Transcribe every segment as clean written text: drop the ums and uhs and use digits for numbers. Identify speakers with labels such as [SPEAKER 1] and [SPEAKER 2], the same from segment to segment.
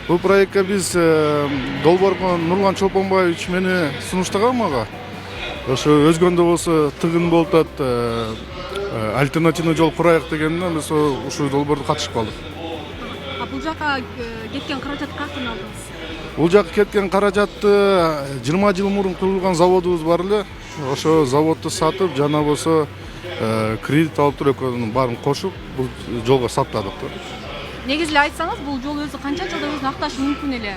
[SPEAKER 1] Бул проектке биз Долборго Нурлан Чолпонбаевич мени сунуштаган мага. Ошо өзгөндө болсо тыгын болуп атат, альтернативный жол курайык дегенде биз ушул долбоордо катышып калдык.
[SPEAKER 2] Бул жака кеткен каражатты каяктан алдыңыз?
[SPEAKER 1] Бул жака кеткен каражатты 20 жыл мурун курулган заводубуз бар эле. Ошо заводду сатып, жана болсо кредит алып туруп экөөнүн баарын кошуп бул жолго саптадык.
[SPEAKER 2] Негизи эле айтсаңыз, бул жол өзү канча жылда өзүн акташы мүмкүн эле?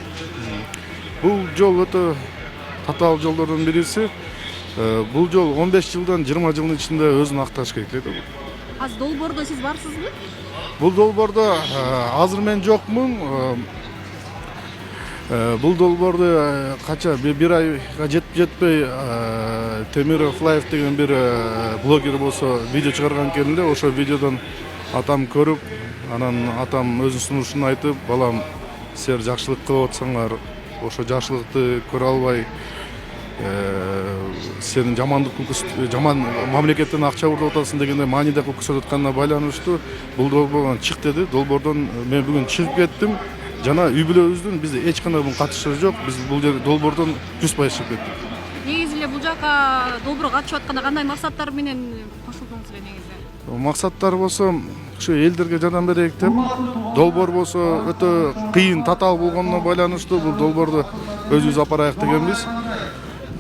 [SPEAKER 1] Бул жол өтө татаал жолдордун бириси. Бул жол 15 жылдан 20 жылдын ичинде өзүн акташ керек эле.
[SPEAKER 2] Азыр долбоордо сиз барсызбы?
[SPEAKER 1] Бул долбоордо азыр мен жокмун. Бул долбоорду канча бир айга жетпей Темиров Лайф деген бир блогер болсо видео чыгарган экен эле. Ошо видеодон атам көрүп, анан атам өзүнүн сунушун айтып, балам, силер жакшылык кылып атсаңар, ошо жакшылыкты көрө албай сенин жаман мамлекеттен акча уруп атасың дегенде мааниде кылып көрсөтөткөнүнө байланыштуу бул долбоордон чык деди. Долбоордон мен бүгүн чыгып кеттим. Жана үй бүлөбүздүн бизде эч кандай бунун катышы жок. Биз бул долбоордон 100% чыгып кеттик.
[SPEAKER 2] Негизи эле бул жака долбоорго катышып атканда кандай максаттар менен кошулдуңуз эле негизи?
[SPEAKER 1] Максаттар болсо ушу элдерге жардам берейик деп, долбоор болсо өтө кыйын, татаал болгонуна байланыштуу бул долбоорду өзүбүз алып барайык дегенбиз.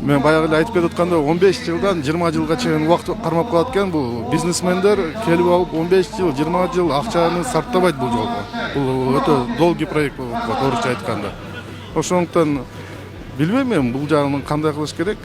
[SPEAKER 1] Мен баягы эле айтып кетип аткандай 15 жылдан 20 жылга чейин убакыт кармап калат экен. Бул бизнесмендер келип алып 15 жыл, 20 жыл акчаны сарптабайт бул жолго. Бул өтө долгий проект болуп калат, орусча айтканда. Ошондуктан билбейм мен бул жагын кандай кылыш керек.